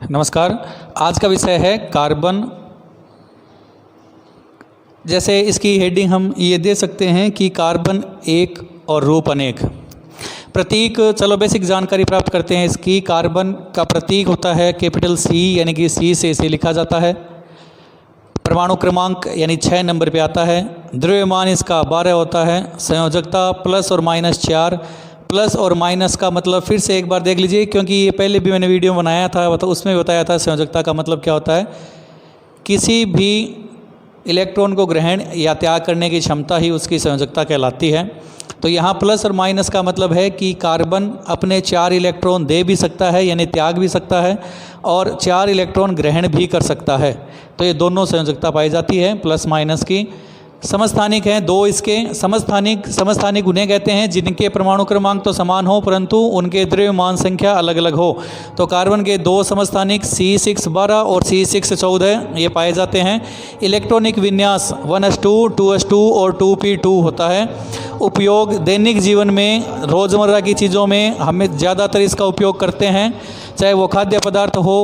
नमस्कार। आज का विषय है कार्बन। जैसे इसकी हेडिंग हम ये दे सकते हैं कि कार्बन एक और रूप अनेक। प्रतीक, चलो बेसिक जानकारी प्राप्त करते हैं इसकी। कार्बन का प्रतीक होता है कैपिटल सी, यानी कि सी से इसे लिखा जाता है। परमाणु क्रमांक यानी 6 नंबर पे आता है। द्रव्यमान इसका 12 होता है। संयोजकता +और-4। प्लस और माइनस का मतलब फिर से एक बार देख लीजिए, क्योंकि ये पहले भी मैंने वीडियो बनाया था, तो उसमें भी बताया था संयोजकता का मतलब क्या होता है। किसी भी इलेक्ट्रॉन को ग्रहण या त्याग करने की क्षमता ही उसकी संयोजकता कहलाती है। तो यहाँ प्लस और माइनस का मतलब है कि कार्बन अपने 4 इलेक्ट्रॉन दे भी सकता है, यानी त्याग भी सकता है, और 4 इलेक्ट्रॉन ग्रहण भी कर सकता है। तो ये दोनों संयोजकता पाई जाती है प्लस माइनस की। समस्थानिक हैं 2 इसके। समस्थानिक उन्हें कहते हैं जिनके परमाणु क्रमांक तो समान हो परंतु उनके द्रव्यमान संख्या अलग अलग हो। तो कार्बन के 2 समस्थानिक C612 और C614 ये पाए जाते हैं। इलेक्ट्रॉनिक विन्यास 1s2, 2s2 और 2p2 होता है। उपयोग दैनिक जीवन में, रोज़मर्रा की चीज़ों में हमें ज़्यादातर इसका उपयोग करते हैं, चाहे वो खाद्य पदार्थ हो,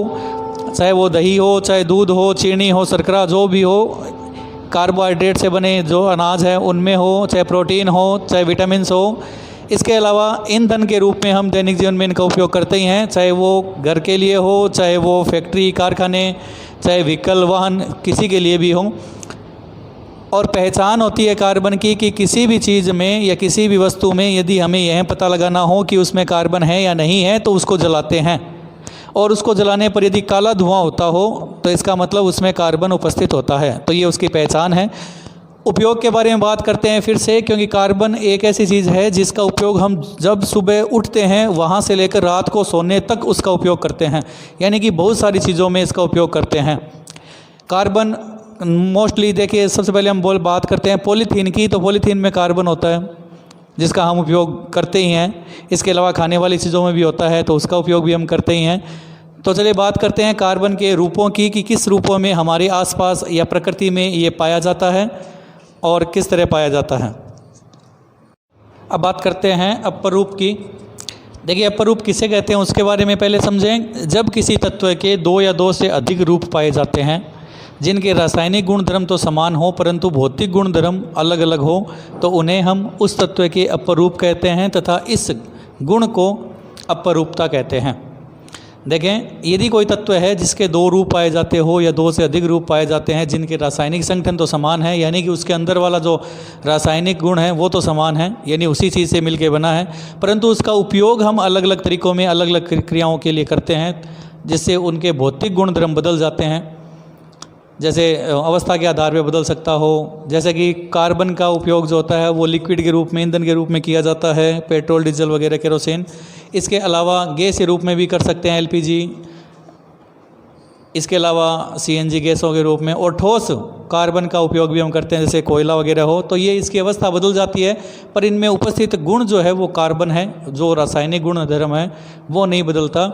चाहे वो दही हो, चाहे दूध हो, चीनी हो, शर्करा जो भी हो, कार्बोहाइड्रेट से बने जो अनाज है उनमें हो, चाहे प्रोटीन हो, चाहे विटामिन्स हो। इसके अलावा ईंधन के रूप में हम दैनिक जीवन में इनका उपयोग करते ही हैं, चाहे वो घर के लिए हो, चाहे वो फैक्ट्री कारखाने, चाहे व्हीकल वाहन, किसी के लिए भी हो। और पहचान होती है कार्बन की कि किसी भी चीज़ में या किसी भी वस्तु में यदि हमें यह पता लगाना हो कि उसमें कार्बन है या नहीं है तो उसको जलाते हैं, और उसको जलाने पर यदि काला धुआं होता हो तो इसका मतलब उसमें कार्बन उपस्थित होता है। तो ये उसकी पहचान है। उपयोग के बारे में बात करते हैं फिर से, क्योंकि कार्बन एक ऐसी चीज़ है जिसका उपयोग हम जब सुबह उठते हैं वहाँ से लेकर रात को सोने तक उसका उपयोग करते हैं, यानी कि बहुत सारी चीज़ों में इसका उपयोग करते हैं। कार्बन मोस्टली देखिए, सबसे पहले हम बात करते हैं पॉलीथीन की। तो पॉलीथीन में कार्बन होता है जिसका हम उपयोग करते ही हैं। इसके अलावा खाने वाली चीज़ों में भी होता है तो उसका उपयोग भी हम करते ही हैं। तो चलिए बात करते हैं कार्बन के रूपों की कि किस रूपों में हमारे आसपास या प्रकृति में ये पाया जाता है और किस तरह पाया जाता है। अब बात करते हैं अपर रूप की। देखिए, अपर रूप किसे कहते हैं उसके बारे में पहले समझें। जब किसी तत्व के 2 या 2 से अधिक रूप पाए जाते हैं जिनके रासायनिक गुणधर्म तो समान हो परंतु भौतिक गुणधर्म अलग अलग हो, तो उन्हें हम उस तत्व के अपर रूप कहते हैं तथा इस गुण को अपर रूपता कहते हैं। देखें, यदि कोई तत्व है जिसके 2 रूप पाए जाते हो या 2 से अधिक रूप पाए जाते हैं जिनके रासायनिक संगठन तो समान है, यानी कि उसके अंदर वाला जो रासायनिक गुण है वो तो समान है, यानी उसी चीज़ से मिलके बना है, परंतु उसका उपयोग हम अलग अलग तरीक़ों में अलग अलग क्रियाओं के लिए करते हैं, जिससे उनके भौतिक गुणधर्म बदल जाते हैं। जैसे अवस्था के आधार पर बदल सकता हो, जैसे कि कार्बन का उपयोग जो होता है वो लिक्विड के रूप में, ईंधन के रूप में किया जाता है, पेट्रोल, डीजल वगैरह, केरोसिन। इसके अलावा गैस के रूप में भी कर सकते हैं, LPG। इसके अलावा CNG गैसों के रूप में, और ठोस कार्बन का उपयोग भी हम करते हैं, जैसे कोयला वगैरह हो। तो ये इसकी अवस्था बदल जाती है, पर इनमें उपस्थित गुण जो है वो कार्बन है, जो रासायनिक गुण धर्म है वो नहीं बदलता।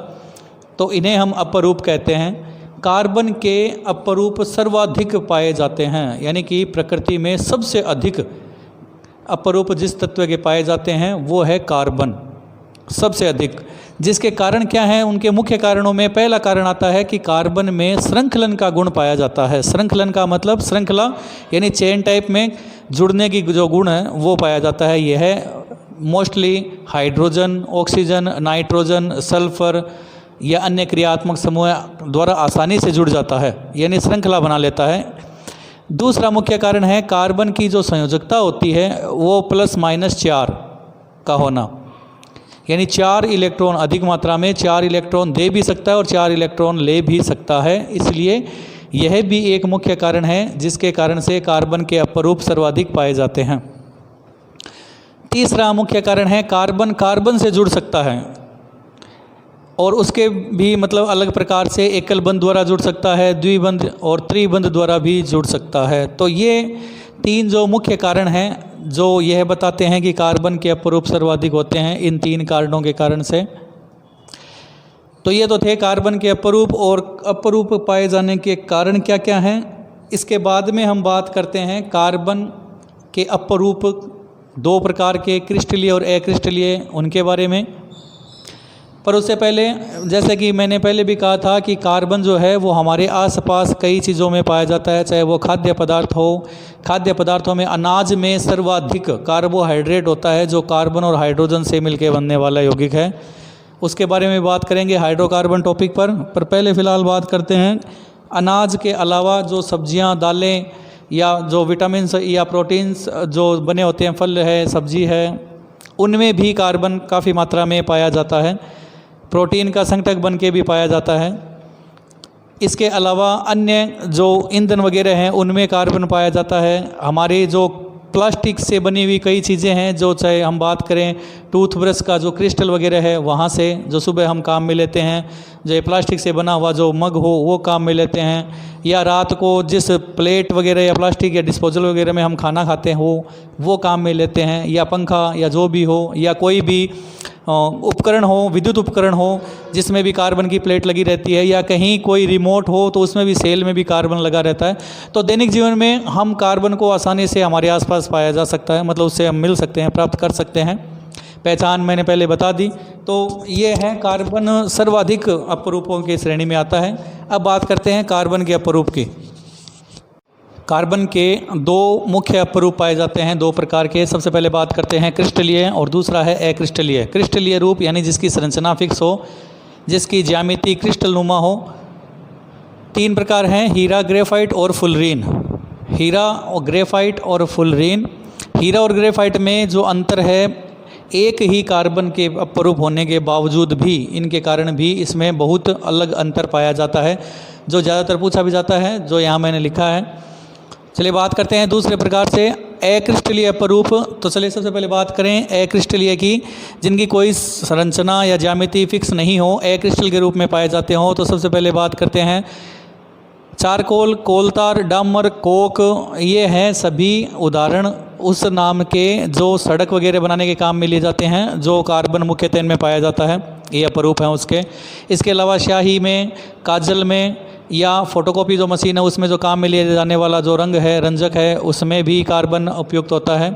तो इन्हें हम अपर रूप कहते हैं। कार्बन के अपर रूप सर्वाधिक पाए जाते हैं, यानी कि प्रकृति में सबसे अधिक अपर रूप जिस तत्व के पाए जाते हैं वो है कार्बन, सबसे अधिक। जिसके कारण क्या है, उनके मुख्य कारणों में पहला कारण आता है कि कार्बन में श्रृंखलन का गुण पाया जाता है। श्रृंखलन का मतलब श्रृंखला, यानी चेन टाइप में जुड़ने की जो गुण है वो पाया जाता है। यह है mostly hydrogen, oxygen, nitrogen, sulphur या अन्य क्रियात्मक समूह द्वारा आसानी से जुड़ जाता है, यानी श्रृंखला बना लेता है। दूसरा मुख्य कारण है कार्बन की जो संयोजकता होती है वो +-4 का होना, यानी 4 इलेक्ट्रॉन अधिक मात्रा में 4 इलेक्ट्रॉन दे भी सकता है और 4 इलेक्ट्रॉन ले भी सकता है। इसलिए यह भी एक मुख्य कारण है जिसके कारण से कार्बन के अपर रूप सर्वाधिक पाए जाते हैं। तीसरा मुख्य कारण है कार्बन कार्बन से जुड़ सकता है, और उसके भी मतलब अलग प्रकार से एकल बंध द्वारा जुड़ सकता है, द्विबंध और त्रिबंध द्वारा भी जुड़ सकता है। तो ये 3 जो मुख्य कारण हैं जो यह बताते हैं कि कार्बन के अपर रूप सर्वाधिक होते हैं, इन 3 कारणों के कारण से। तो ये तो थे कार्बन के अपर रूप, और अपर रूप पाए जाने के कारण क्या क्या हैं। इसके बाद में हम बात करते हैं कार्बन के अपर रूप 2 प्रकार के, क्रिस्टलीय और अक्रिस्टलीय, उनके बारे में। पर उससे पहले जैसे कि मैंने पहले भी कहा था कि कार्बन जो है वो हमारे आसपास कई चीज़ों में पाया जाता है, चाहे वो खाद्य पदार्थ हो। खाद्य पदार्थों में अनाज में सर्वाधिक कार्बोहाइड्रेट होता है जो कार्बन और हाइड्रोजन से मिलकर बनने वाला यौगिक है। उसके बारे में बात करेंगे हाइड्रोकार्बन टॉपिक पर पहले फ़िलहाल बात करते हैं अनाज के अलावा जो सब्जियां, दालें या जो विटामिन्स या प्रोटीन्स जो बने होते हैं, फल है, सब्जी है, उनमें भी कार्बन काफ़ी मात्रा में पाया जाता है। प्रोटीन का संघटक बन के भी पाया जाता है। इसके अलावा अन्य जो ईंधन वगैरह हैं उनमें कार्बन पाया जाता है। हमारे जो प्लास्टिक से बनी हुई कई चीज़ें हैं, जो चाहे हम बात करें टूथब्रश का जो क्रिस्टल वगैरह है वहाँ से, जो सुबह हम काम में लेते हैं, जो ये प्लास्टिक से बना हुआ जो मग हो वो काम में लेते हैं, या रात को जिस प्लेट वगैरह या प्लास्टिक या डिस्पोजल वगैरह में हम खाना खाते हैं वो काम में लेते हैं, या पंखा या जो भी हो, या कोई भी उपकरण हो, विद्युत उपकरण हो जिसमें भी कार्बन की प्लेट लगी रहती है, या कहीं कोई रिमोट हो तो उसमें भी सेल में भी कार्बन लगा रहता है। तो दैनिक जीवन में हम कार्बन को आसानी से हमारे आसपास पाया जा सकता है, मतलब उससे हम मिल सकते हैं, प्राप्त कर सकते हैं। पहचान मैंने पहले बता दी। तो ये है कार्बन सर्वाधिक अपरूपों की श्रेणी में आता है। अब बात करते हैं कार्बन के अपरूप की। कार्बन के दो मुख्य अपरूप पाए जाते हैं, दो प्रकार के। सबसे पहले बात करते हैं क्रिस्टलीय और दूसरा है अक्रिस्टलीय। क्रिस्टलीय रूप यानी जिसकी संरचना फिक्स हो, जिसकी ज्यामिति क्रिस्टल नुमा हो। तीन प्रकार हैं, हीरा, ग्रेफाइट और फुलरीन। हीरा और ग्रेफाइट और फुलरीन। हीरा और ग्रेफाइट में जो अंतर है, एक ही कार्बन के अपरूप होने के बावजूद भी, इनके कारण भी इसमें बहुत अलग अंतर पाया जाता है, जो ज़्यादातर पूछा भी जाता है, जो यहाँ मैंने लिखा है। चलिए बात करते हैं दूसरे प्रकार से अक्रिस्टलीय अपरूप। तो चलिए सबसे पहले बात करें अक्रिस्टलीय की, जिनकी कोई संरचना या ज्यामिति फिक्स नहीं हो, अक्रिस्टल के रूप में पाए जाते हों। तो सबसे पहले बात करते हैं चारकोल, कोलतार, डामर, कोक। ये हैं सभी उदाहरण उस नाम के जो सड़क वगैरह बनाने के काम में लिए जाते हैं, जो कार्बन मुख्यतः इनमें पाया जाता है, ये अपरूप हैं उसके। इसके अलावा स्याही में, काजल में, या फोटोकॉपी जो मशीन है उसमें जो काम में लिए जाने वाला जो रंग है, रंजक है, उसमें भी कार्बन उपयुक्त होता है।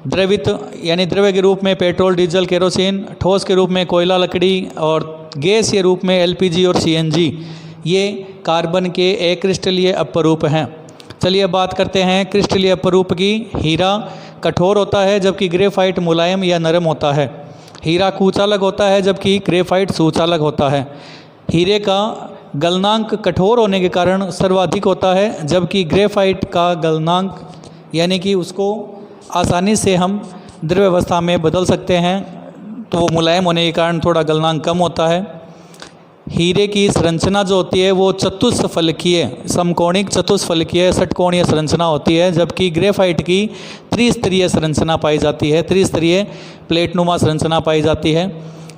द्रवित यानी द्रव्य के रूप में पेट्रोल, डीजल, केरोसिन। ठोस के रूप में कोयला, लकड़ी। और गैस के रूप में एलपीजी और सीएनजी। ये कार्बन के अक्रिस्टलीय अपरूप हैं। चलिए बात करते हैं क्रिस्टलीय अपरूप की। हीरा कठोर होता है जबकि ग्रेफाइट मुलायम या नरम होता है। हीरा कुचालक होता है जबकि ग्रेफाइट सुचालक होता है। हीरे का गलनांक कठोर होने के कारण सर्वाधिक होता है, जबकि ग्रेफाइट का गलनांक यानी कि उसको आसानी से हम द्रव्य अवस्था में बदल सकते हैं, तो वो मुलायम होने के कारण थोड़ा गलनांक कम होता है। हीरे की संरचना जो होती है वो चतुष्फलकीय, समकोणिक चतुष्फलकीय षटकोणीय संरचना होती है, जबकि ग्रेफाइट की त्रिस्तरीय संरचना पाई जाती है, त्रिस्तरीय प्लेटनुमा संरचना पाई जाती है,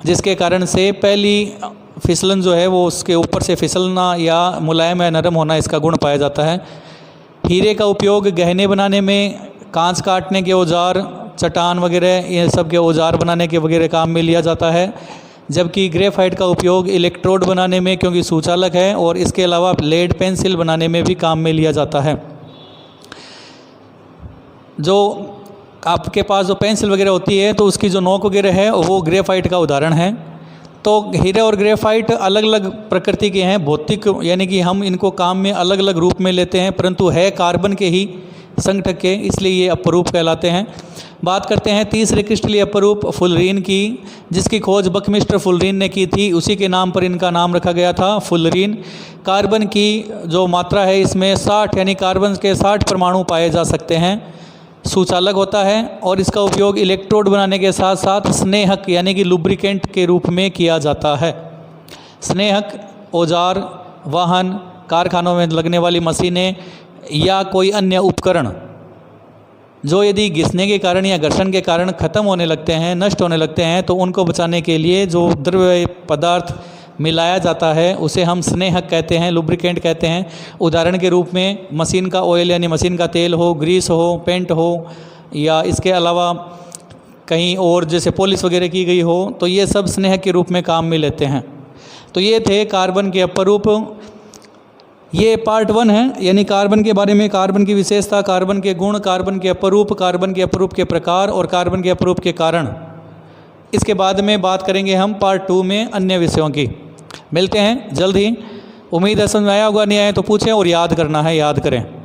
जिसके कारण से पहली फिसलन जो है वो उसके ऊपर से फिसलना या मुलायम या नरम होना, इसका गुण पाया जाता है। हीरे का उपयोग गहने बनाने में, कांच काटने के औजार, चट्टान वगैरह ये सब के औजार बनाने के वगैरह काम में लिया जाता है, जबकि ग्रेफाइट का उपयोग इलेक्ट्रोड बनाने में, क्योंकि सुचालक है, और इसके अलावा लेड पेंसिल बनाने में भी काम में लिया जाता है। जो आपके पास जो पेंसिल वगैरह होती है तो उसकी जो नोक वगैरह है वो ग्रेफाइट का उदाहरण है। तो हीरे और ग्रेफाइट अलग अलग प्रकृति के हैं, भौतिक यानी कि हम इनको काम में अलग अलग रूप में लेते हैं, परंतु है कार्बन के ही संघटक के, इसलिए ये अपरूप कहलाते हैं। बात करते हैं तीसरे क्रिस्टलीय अपरूप फुलरीन की, जिसकी खोज बकमिस्टर फुलरीन ने की थी, उसी के नाम पर इनका नाम रखा गया था, फुलरीन। कार्बन की जो मात्रा है इसमें 60 यानी कार्बन के 60 परमाणु पाए जा सकते हैं, सुचालक होता है, और इसका उपयोग इलेक्ट्रोड बनाने के साथ साथ स्नेहक यानी कि लुब्रिकेंट के रूप में किया जाता है। स्नेहक औजार, वाहन, कारखानों में लगने वाली मशीनें या कोई अन्य उपकरण जो यदि घिसने के कारण या घर्षण के कारण ख़त्म होने लगते हैं, नष्ट होने लगते हैं, तो उनको बचाने के लिए जो द्रव्य पदार्थ मिलाया जाता है उसे हम स्नेहक कहते हैं, लुब्रिकेंट कहते हैं। उदाहरण के रूप में मशीन का ऑयल यानी मशीन का तेल हो, ग्रीस हो, पेंट हो, या इसके अलावा कहीं और जैसे पॉलिश वगैरह की गई हो, तो ये सब स्नेहक के रूप में काम में लेते हैं। तो ये थे कार्बन के अपरूप। ये पार्ट 1 है, यानी कार्बन के बारे में, कार्बन की विशेषता, कार्बन के गुण, कार्बन के अपरूप के प्रकार और कार्बन के अपरूप के कारण। इसके बाद में बात करेंगे हम पार्ट 2 में अन्य विषयों की। मिलते हैं जल्द ही। उम्मीद है समझ में आया होगा, नहीं आया तो पूछें और याद करना है, याद करें।